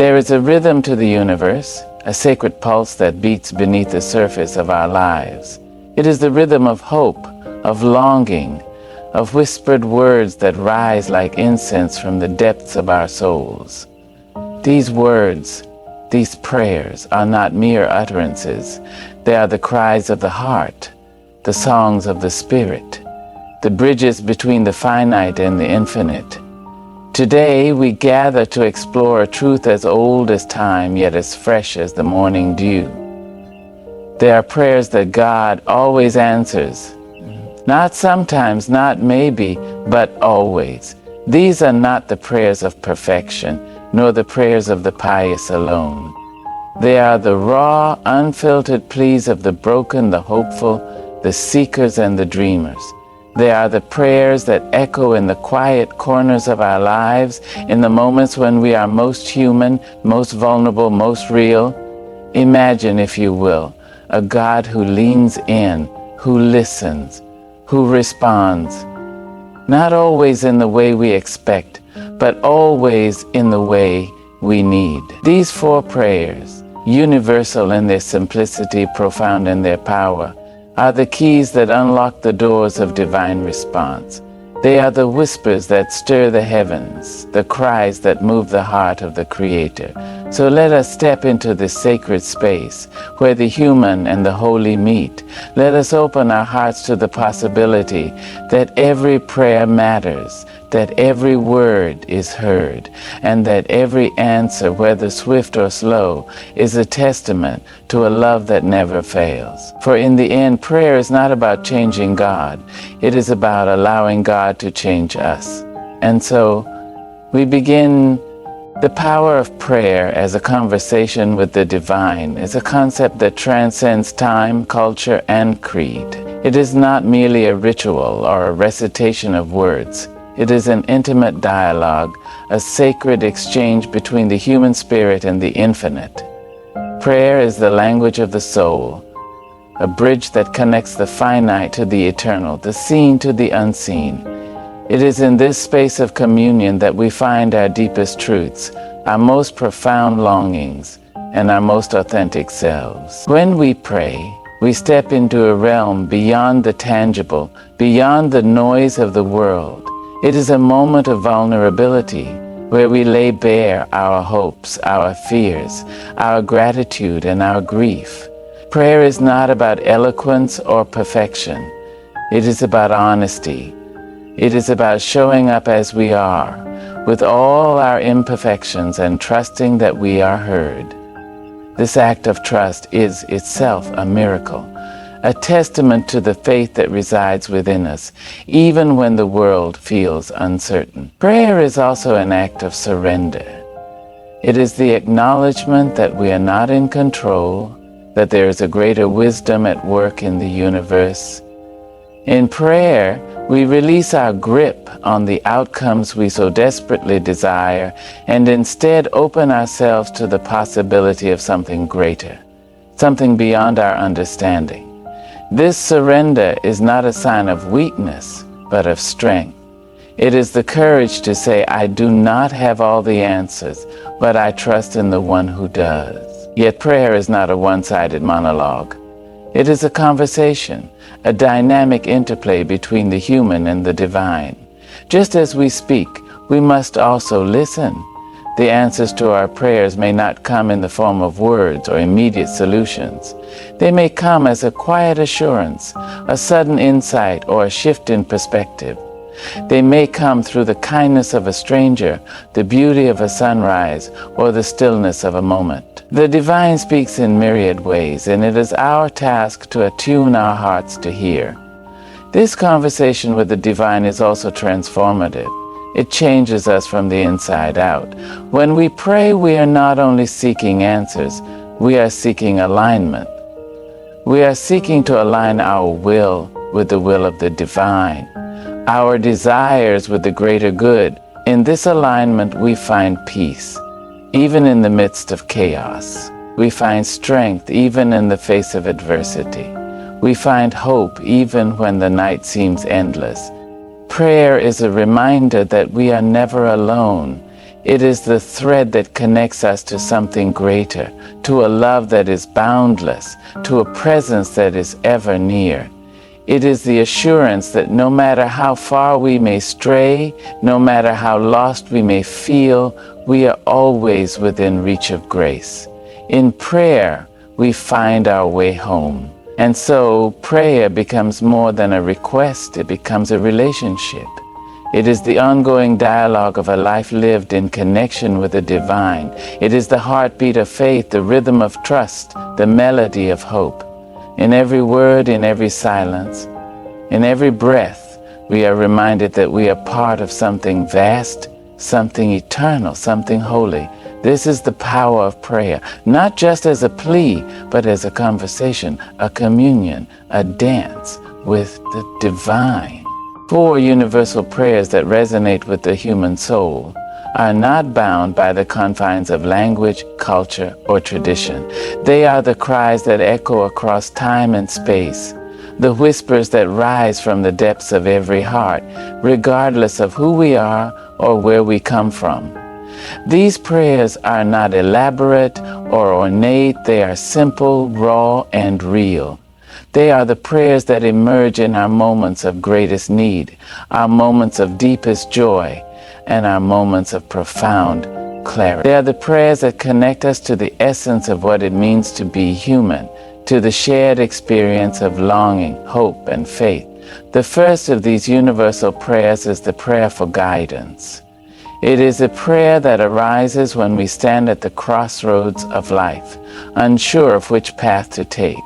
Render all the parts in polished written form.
There is a rhythm to the universe, a sacred pulse that beats beneath the surface of our lives. It is the rhythm of hope, of longing, of whispered words that rise like incense from the depths of our souls. These words, these prayers, are not mere utterances. They are the cries of the heart, the songs of the spirit, the bridges between the finite and the infinite. Today we gather to explore a truth as old as time, yet as fresh as the morning dew. There are prayers that God always answers. Not sometimes, not maybe, but always. These are not the prayers of perfection, nor the prayers of the pious alone. They are the raw, unfiltered pleas of the broken, the hopeful, the seekers and the dreamers. They are the prayers that echo in the quiet corners of our lives, in the moments when we are most human, most vulnerable, most real. Imagine, if you will, a God who leans in, who listens, who responds, not always in the way we expect, but always in the way we need. These 4 prayers, universal in their simplicity, profound in their power, are the keys that unlock the doors of divine response. They are the whispers that stir the heavens, the cries that move the heart of the Creator. So let us step into this sacred space where the human and the holy meet. Let us open our hearts to the possibility that every prayer matters, that every word is heard, and that every answer, whether swift or slow, is a testament to a love that never fails. For in the end, prayer is not about changing God. It is about allowing God to change us. And so we begin. The power of prayer as a conversation with the divine is a concept that transcends time, culture, and creed. It is not merely a ritual or a recitation of words. It is an intimate dialogue, a sacred exchange between the human spirit and the infinite. Prayer is the language of the soul, a bridge that connects the finite to the eternal, the seen to the unseen. It is in this space of communion that we find our deepest truths, our most profound longings, and our most authentic selves. When we pray, we step into a realm beyond the tangible, beyond the noise of the world. It is a moment of vulnerability where we lay bare our hopes, our fears, our gratitude, and our grief. Prayer is not about eloquence or perfection. It is about honesty. It is about showing up as we are, with all our imperfections, and trusting that we are heard. This act of trust is itself a miracle, a testament to the faith that resides within us, even when the world feels uncertain. Prayer is also an act of surrender. It is the acknowledgement that we are not in control, that there is a greater wisdom at work in the universe. In prayer, we release our grip on the outcomes we so desperately desire and instead open ourselves to the possibility of something greater, something beyond our understanding. This surrender is not a sign of weakness, but of strength. It is the courage to say, I do not have all the answers, but I trust in the one who does. Yet prayer is not a one-sided monologue. It is a conversation, a dynamic interplay between the human and the divine. Just as we speak, we must also listen. The answers to our prayers may not come in the form of words or immediate solutions. They may come as a quiet assurance, a sudden insight, or a shift in perspective. They may come through the kindness of a stranger, the beauty of a sunrise, or the stillness of a moment. The divine speaks in myriad ways, and it is our task to attune our hearts to hear. This conversation with the divine is also transformative. It changes us from the inside out. When we pray, we are not only seeking answers, we are seeking alignment. We are seeking to align our will with the will of the divine, our desires with the greater good. In this alignment, we find peace, even in the midst of chaos. We find strength, even in the face of adversity. We find hope, even when the night seems endless. Prayer is a reminder that we are never alone. It is the thread that connects us to something greater, to a love that is boundless, to a presence that is ever near. It is the assurance that no matter how far we may stray, no matter how lost we may feel, we are always within reach of grace. In prayer, we find our way home. And so, prayer becomes more than a request, it becomes a relationship. It is the ongoing dialogue of a life lived in connection with the divine. It is the heartbeat of faith, the rhythm of trust, the melody of hope. In every word, in every silence, in every breath, we are reminded that we are part of something vast, something eternal, something holy. This is the power of prayer, not just as a plea, but as a conversation, a communion, a dance with the divine. 4 universal prayers that resonate with the human soul are not bound by the confines of language, culture, or tradition. They are the cries that echo across time and space, the whispers that rise from the depths of every heart, regardless of who we are or where we come from. These prayers are not elaborate or ornate, they are simple, raw, and real. They are the prayers that emerge in our moments of greatest need, our moments of deepest joy, and our moments of profound clarity. They are the prayers that connect us to the essence of what it means to be human, to the shared experience of longing, hope, and faith. The first of these universal prayers is the prayer for guidance. It is a prayer that arises when we stand at the crossroads of life, unsure of which path to take.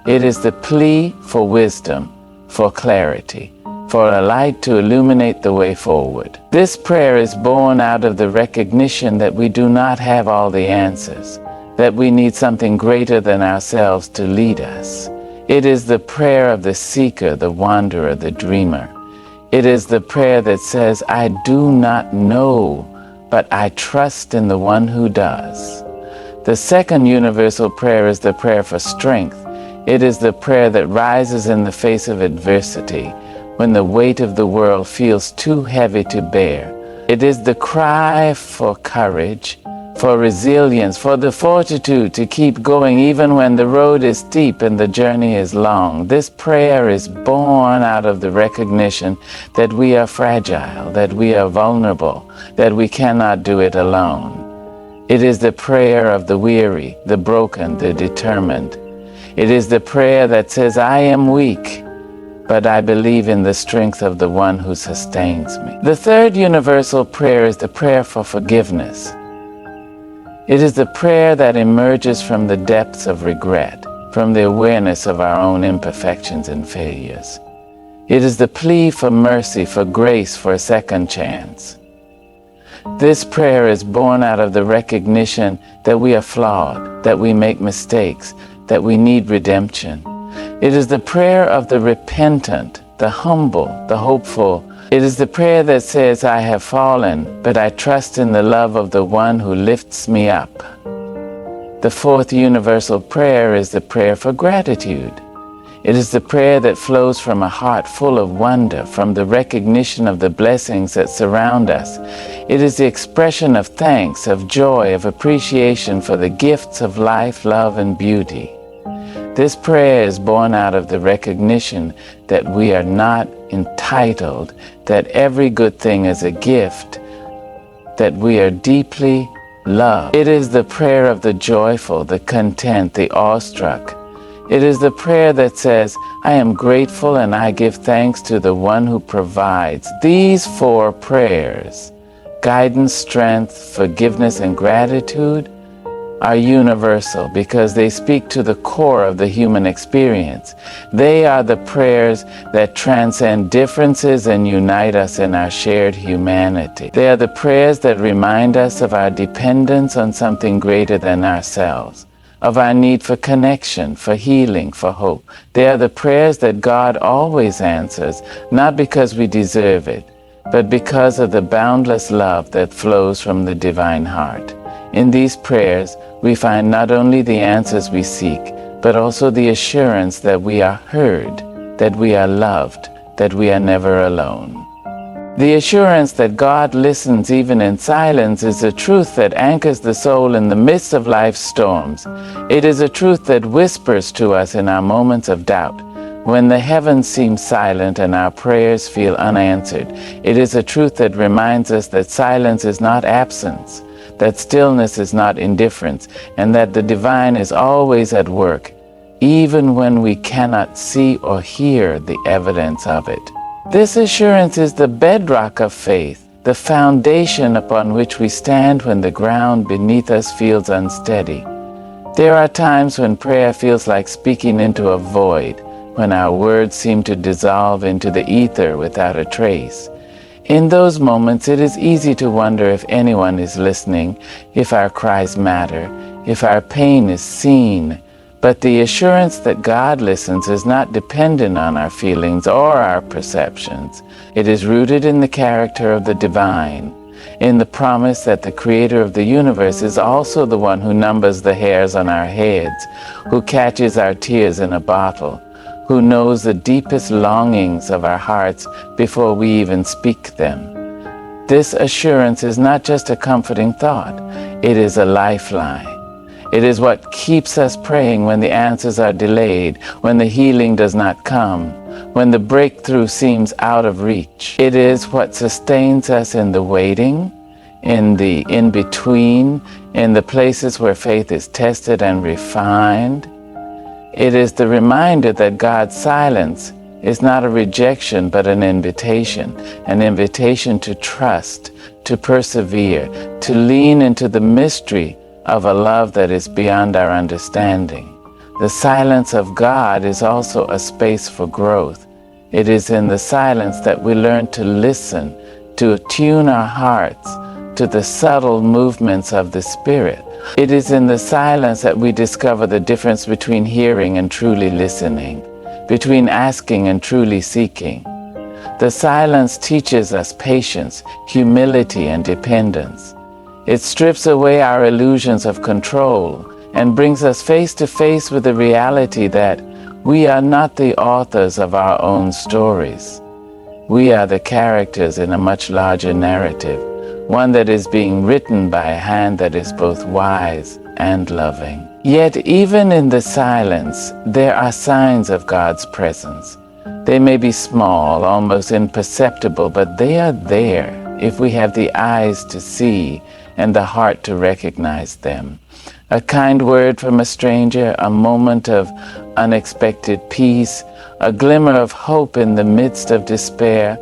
It is the plea for wisdom, for clarity, for a light to illuminate the way forward. This prayer is born out of the recognition that we do not have all the answers, that we need something greater than ourselves to lead us. It is the prayer of the seeker, the wanderer, the dreamer. It is the prayer that says, I do not know, but I trust in the one who does. The second universal prayer is the prayer for strength. It is the prayer that rises in the face of adversity, when the weight of the world feels too heavy to bear. It is the cry for courage, for resilience, for the fortitude to keep going even when the road is steep and the journey is long. This prayer is born out of the recognition that we are fragile, that we are vulnerable, that we cannot do it alone. It is the prayer of the weary, the broken, the determined. It is the prayer that says, I am weak, but I believe in the strength of the one who sustains me. The third universal prayer is the prayer for forgiveness. It is the prayer that emerges from the depths of regret, from the awareness of our own imperfections and failures. It is the plea for mercy, for grace, for a second chance. This prayer is born out of the recognition that we are flawed, that we make mistakes, that we need redemption. It is the prayer of the repentant, the humble, the hopeful. It is the prayer that says, I have fallen, but I trust in the love of the one who lifts me up. The fourth universal prayer is the prayer for gratitude. It is the prayer that flows from a heart full of wonder, from the recognition of the blessings that surround us. It is the expression of thanks, of joy, of appreciation for the gifts of life, love, and beauty. This prayer is born out of the recognition that we are not entitled, that every good thing is a gift, that we are deeply loved. It is the prayer of the joyful, the content, the awestruck. It is the prayer that says, I am grateful and I give thanks to the one who provides. These 4 prayers, guidance, strength, forgiveness, and gratitude, are universal because they speak to the core of the human experience. They are the prayers that transcend differences and unite us in our shared humanity. They are the prayers that remind us of our dependence on something greater than ourselves, of our need for connection, for healing, for hope. They are the prayers that God always answers, not because we deserve it, but because of the boundless love that flows from the divine heart. In these prayers, we find not only the answers we seek, but also the assurance that we are heard, that we are loved, that we are never alone. The assurance that God listens even in silence is a truth that anchors the soul in the midst of life's storms. It is a truth that whispers to us in our moments of doubt, when the heavens seem silent and our prayers feel unanswered. It is a truth that reminds us that silence is not absence, that stillness is not indifference, and that the divine is always at work, even when we cannot see or hear the evidence of it. This assurance is the bedrock of faith, the foundation upon which we stand when the ground beneath us feels unsteady. There are times when prayer feels like speaking into a void, when our words seem to dissolve into the ether without a trace. In those moments, it is easy to wonder if anyone is listening, if our cries matter, if our pain is seen. But the assurance that God listens is not dependent on our feelings or our perceptions. It is rooted in the character of the divine, in the promise that the Creator of the universe is also the one who numbers the hairs on our heads, who catches our tears in a bottle, who knows the deepest longings of our hearts before we even speak them. This assurance is not just a comforting thought, it is a lifeline. It is what keeps us praying when the answers are delayed, when the healing does not come, when the breakthrough seems out of reach. It is what sustains us in the waiting, in the in-between, in the places where faith is tested and refined. It is the reminder that God's silence is not a rejection but an invitation to trust, to persevere, to lean into the mystery of a love that is beyond our understanding. The silence of God is also a space for growth. It is in the silence that we learn to listen, to attune our hearts to the subtle movements of the Spirit. It is in the silence that we discover the difference between hearing and truly listening, between asking and truly seeking. The silence teaches us patience, humility, and dependence. It strips away our illusions of control and brings us face to face with the reality that we are not the authors of our own stories. We are the characters in a much larger narrative, one that is being written by a hand that is both wise and loving. Yet even in the silence, there are signs of God's presence. They may be small, almost imperceptible, but they are there if we have the eyes to see and the heart to recognize them. A kind word from a stranger, a moment of unexpected peace, a glimmer of hope in the midst of despair.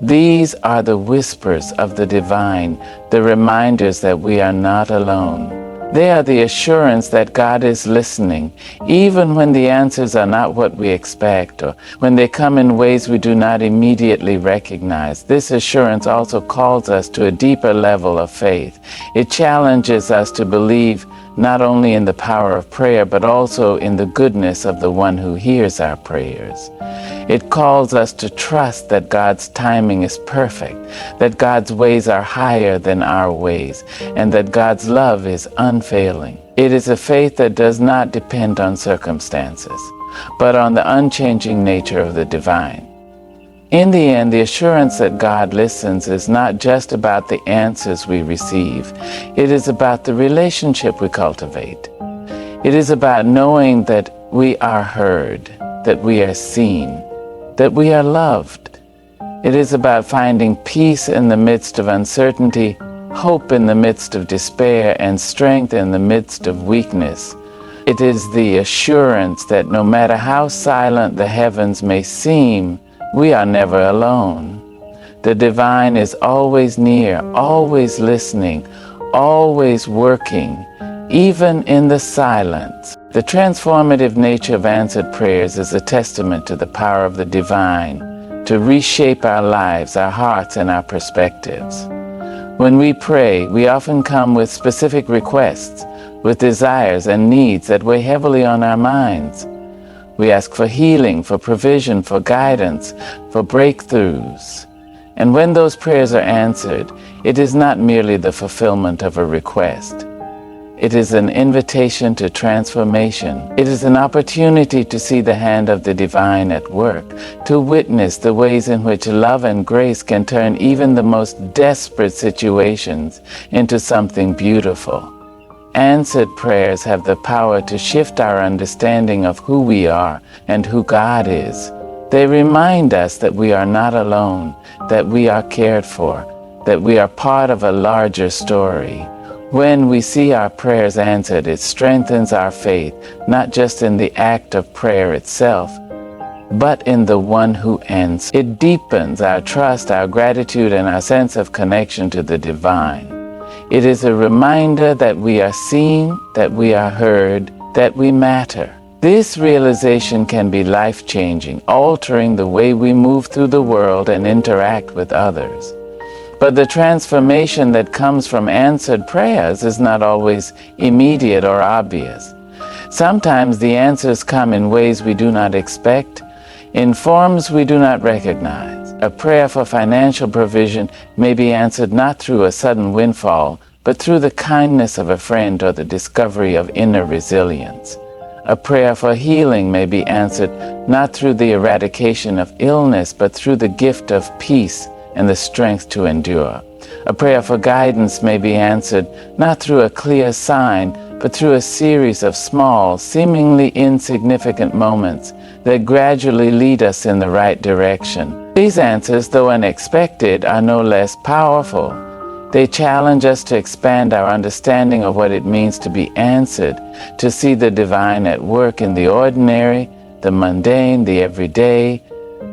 These are the whispers of the divine, the reminders that we are not alone. They are the assurance that God is listening, even when the answers are not what we expect, or when they come in ways we do not immediately recognize. This assurance also calls us to a deeper level of faith. It challenges us to believe not only in the power of prayer, but also in the goodness of the one who hears our prayers. It calls us to trust that God's timing is perfect, that God's ways are higher than our ways, and that God's love is unfailing. It is a faith that does not depend on circumstances, but on the unchanging nature of the divine. In the end, the assurance that God listens is not just about the answers we receive. It is about the relationship we cultivate. It is about knowing that we are heard, that we are seen, that we are loved. It is about finding peace in the midst of uncertainty, hope in the midst of despair, and strength in the midst of weakness. It is the assurance that no matter how silent the heavens may seem, we are never alone. The divine is always near, always listening, always working, even in the silence. The transformative nature of answered prayers is a testament to the power of the divine to reshape our lives, our hearts, and our perspectives. When we pray, we often come with specific requests, with desires and needs that weigh heavily on our minds. We ask for healing, for provision, for guidance, for breakthroughs. And when those prayers are answered, it is not merely the fulfillment of a request. It is an invitation to transformation. It is an opportunity to see the hand of the divine at work, to witness the ways in which love and grace can turn even the most desperate situations into something beautiful. Answered prayers have the power to shift our understanding of who we are and who God is. They remind us that we are not alone, that we are cared for, that we are part of a larger story. When we see our prayers answered, it strengthens our faith, not just in the act of prayer itself, but in the one who answers. It deepens our trust, our gratitude, and our sense of connection to the divine. It is a reminder that we are seen, that we are heard, that we matter. This realization can be life-changing, altering the way we move through the world and interact with others. But the transformation that comes from answered prayers is not always immediate or obvious. Sometimes the answers come in ways we do not expect, in forms we do not recognize. A prayer for financial provision may be answered not through a sudden windfall, but through the kindness of a friend or the discovery of inner resilience. A prayer for healing may be answered not through the eradication of illness, but through the gift of peace and the strength to endure. A prayer for guidance may be answered not through a clear sign, but through a series of small, seemingly insignificant moments that gradually lead us in the right direction. These answers, though unexpected, are no less powerful. They challenge us to expand our understanding of what it means to be answered, to see the divine at work in the ordinary, the mundane, the everyday.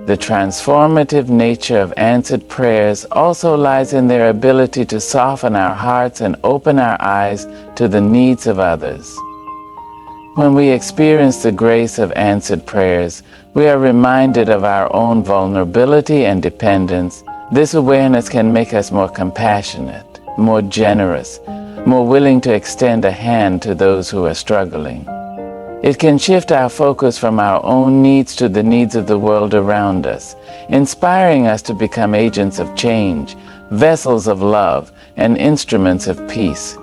The transformative nature of answered prayers also lies in their ability to soften our hearts and open our eyes to the needs of others. When we experience the grace of answered prayers, we are reminded of our own vulnerability and dependence. This awareness can make us more compassionate, more generous, more willing to extend a hand to those who are struggling. It can shift our focus from our own needs to the needs of the world around us, inspiring us to become agents of change, vessels of love, and instruments of peace.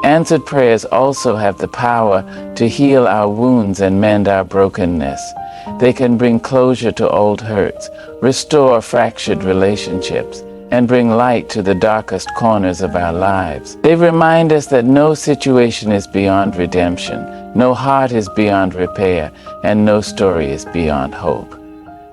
Answered prayers also have the power to heal our wounds and mend our brokenness. They can bring closure to old hurts, restore fractured relationships, and bring light to the darkest corners of our lives. They remind us that no situation is beyond redemption, no heart is beyond repair, and no story is beyond hope.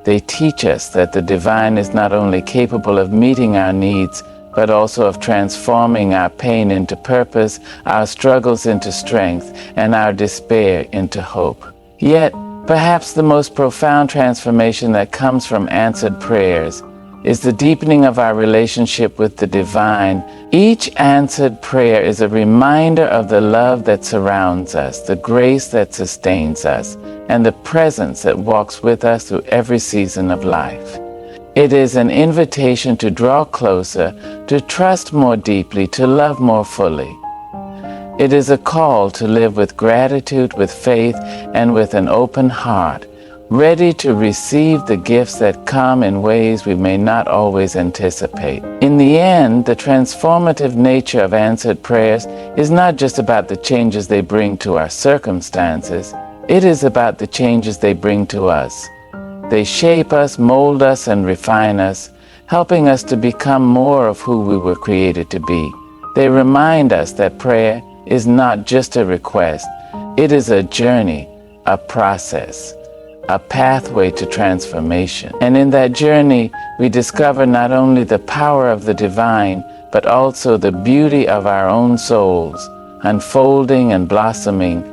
They teach us that the divine is not only capable of meeting our needs, but also of transforming our pain into purpose, our struggles into strength, and our despair into hope. Yet, perhaps the most profound transformation that comes from answered prayers is the deepening of our relationship with the divine. Each answered prayer is a reminder of the love that surrounds us, the grace that sustains us, and the presence that walks with us through every season of life. It is an invitation to draw closer, to trust more deeply, to love more fully. It is a call to live with gratitude, with faith, and with an open heart, ready to receive the gifts that come in ways we may not always anticipate. In the end, the transformative nature of answered prayers is not just about the changes they bring to our circumstances. It is about the changes they bring to us. They shape us, mold us, and refine us, helping us to become more of who we were created to be. They remind us that prayer is not just a request. It is a journey, a process, a pathway to transformation. And in that journey, we discover not only the power of the divine, but also the beauty of our own souls, unfolding and blossoming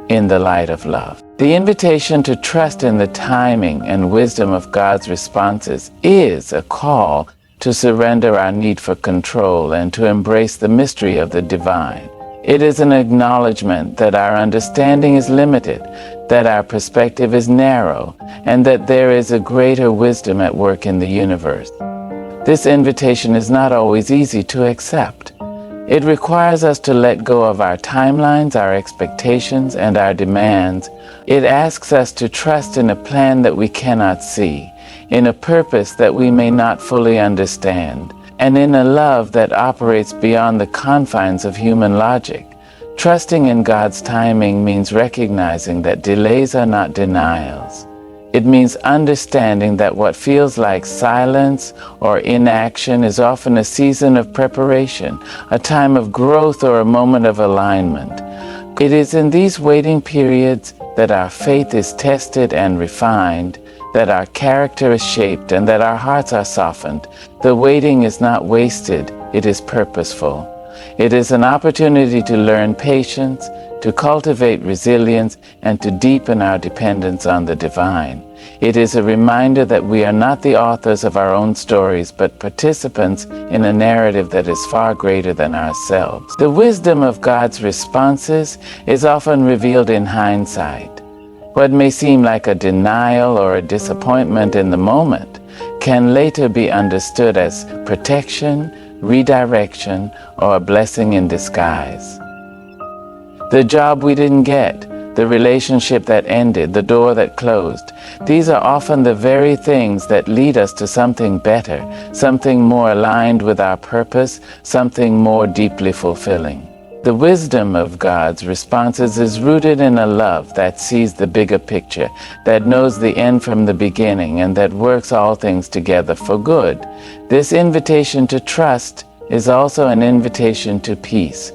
in the light of love. The invitation to trust in the timing and wisdom of God's responses is a call to surrender our need for control and to embrace the mystery of the divine. It is an acknowledgement that our understanding is limited, that our perspective is narrow, and that there is a greater wisdom at work in the universe. This invitation is not always easy to accept. It requires us to let go of our timelines, our expectations, and our demands. It asks us to trust in a plan that we cannot see, in a purpose that we may not fully understand, and in a love that operates beyond the confines of human logic. Trusting in God's timing means recognizing that delays are not denials. It means understanding that what feels like silence or inaction is often a season of preparation, a time of growth, or a moment of alignment. It is in these waiting periods that our faith is tested and refined, that our character is shaped, and that our hearts are softened. The waiting is not wasted, it is purposeful. It is an opportunity to learn patience, to cultivate resilience, and to deepen our dependence on the divine. It is a reminder that we are not the authors of our own stories, but participants in a narrative that is far greater than ourselves. The wisdom of God's responses is often revealed in hindsight. What may seem like a denial or a disappointment in the moment can later be understood as protection, redirection, or a blessing in disguise. The job we didn't get, the relationship that ended, the door that closed, these are often the very things that lead us to something better, something more aligned with our purpose, something more deeply fulfilling. The wisdom of God's responses is rooted in a love that sees the bigger picture, that knows the end from the beginning, and that works all things together for good. This invitation to trust is also an invitation to peace.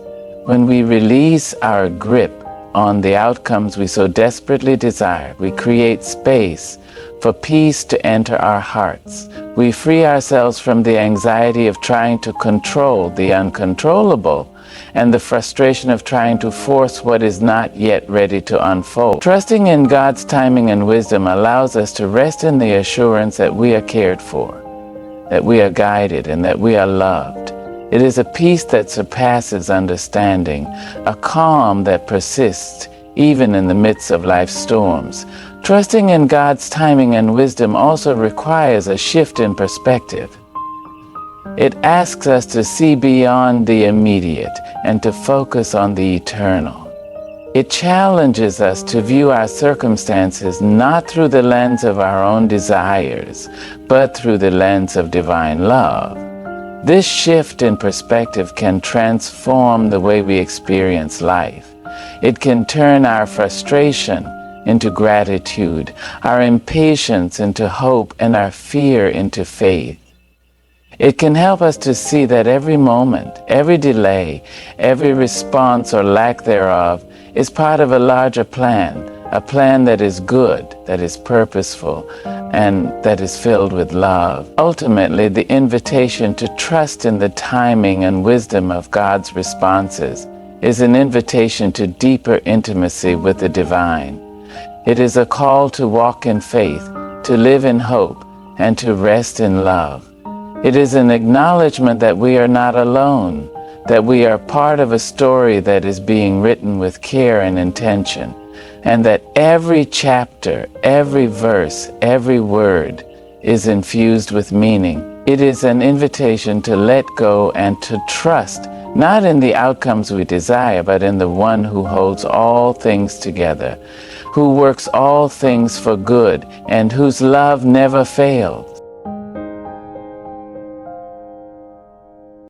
When we release our grip on the outcomes we so desperately desire, we create space for peace to enter our hearts. We free ourselves from the anxiety of trying to control the uncontrollable and the frustration of trying to force what is not yet ready to unfold. Trusting in God's timing and wisdom allows us to rest in the assurance that we are cared for, that we are guided, and that we are loved. It is a peace that surpasses understanding, a calm that persists even in the midst of life's storms. Trusting in God's timing and wisdom also requires a shift in perspective. It asks us to see beyond the immediate and to focus on the eternal. It challenges us to view our circumstances not through the lens of our own desires, but through the lens of divine love. This shift in perspective can transform the way we experience life. It can turn our frustration into gratitude, our impatience into hope, and our fear into faith. It can help us to see that every moment, every delay, every response or lack thereof is part of a larger plan, a plan that is good, that is purposeful, and that is filled with love. Ultimately, the invitation to trust in the timing and wisdom of God's responses is an invitation to deeper intimacy with the divine. It is a call to walk in faith, to live in hope, and to rest in love. It is an acknowledgement that we are not alone, that we are part of a story that is being written with care and intention, and that every chapter, every verse, every word is infused with meaning. It is an invitation to let go and to trust, not in the outcomes we desire, but in the one who holds all things together, who works all things for good, and whose love never fails.